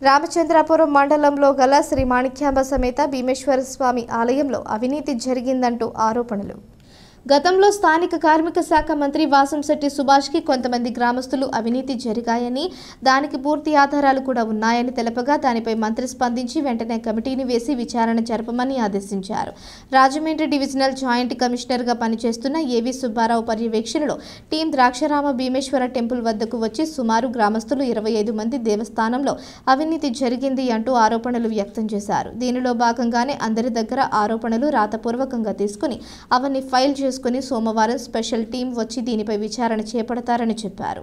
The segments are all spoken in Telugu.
రామచంద్రాపురం మండలంలో గల శ్రీ మాణిక్యాంబ సమేత భీమేశ్వర స్వామి ఆలయంలో అవినీతి జరిగిందంటూ ఆరోపణలు. గతంలో స్థానిక కార్మిక శాఖ మంత్రి వాసంశెట్టి సుభాష్కి కొంతమంది గ్రామస్తులు అవినీతి జరిగాయని, దానికి పూర్తి ఆధారాలు కూడా ఉన్నాయని తెలపగా దానిపై మంత్రి స్పందించి వెంటనే కమిటీని వేసి విచారణ జరపమని ఆదేశించారు. రాజమండ్రి డివిజనల్ జాయింట్ కమిషనర్గా పనిచేస్తున్న ఏవి సుబ్బారావు పర్యవేక్షణలో టీం ద్రాక్షరామ భీమేశ్వర టెంపుల్ వద్దకు వచ్చి సుమారు గ్రామస్తులు 25 మంది దేవస్థానంలో అవినీతి జరిగింది అంటూ ఆరోపణలు వ్యక్తం చేశారు. దీనిలో భాగంగానే అందరి దగ్గర ఆరోపణలు రాతపూర్వకంగా తీసుకుని అవన్నీ ఫైల్ చేసుకుని సోమవారం స్పెషల్ టీం వచ్చి దీనిపై విచారణ చేపడతారని చెప్పారు.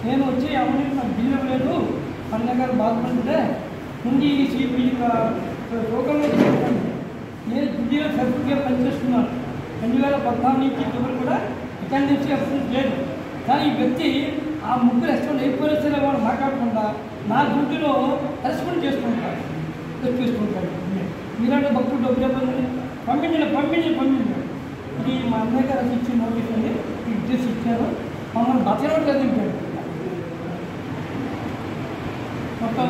నేను వచ్చి అవినీతి నాకు బిల్లు లేదు పండగలు బాగుంటుంటే ముందు ఈ సీపీ లోకల్లో నేను ఢిల్లీలో సర్టిఫికేట్ పనిచేస్తున్నాను. 2014 నుంచి చివరి కూడా ఇక్కడి నుంచి అప్రూవ్ లేదు. కానీ ఈ వ్యక్తి ఆ ముగ్గురు రెస్పాండ్ అయిపోయినా సరే వాడు మాట్లాడకుండా నా డ్యూటీలో రెస్పాండ్ చేసుకుంటాడు. మీరంటే భక్తులు డబ్బులు ఇవ్వండి, పంపించండి. ఇది మా అన్నయ్య గారు ఇచ్చి నోటీస్ అండి, అడ్రస్ ఇచ్చారు. మమ్మల్ని బతకడం చదివించాడు. మొత్తం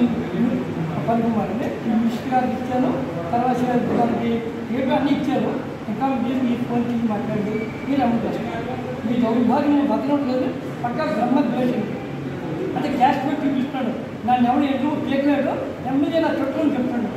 పనుకోమారండి. మినిస్టర్ గారికి ఇచ్చాను, తర్వాత దానికి ఏపీ అన్నీ ఇచ్చారు. ఇంకా మీరు మీ ఫోన్ తీసి మాట్లాడి మీరు అమలు చేస్తారు. మీ దౌర్భాగ్యం బతకడం లేదు, పక్కా బ్రహ్మ ద్వేషం అంటే క్యాష్ పెట్టి చూపిస్తున్నాడు. నన్ను ఎవరు ఎదురు చేయలేడు, ఎమ్మెల్యే నా చుట్టూ చెప్తాడు.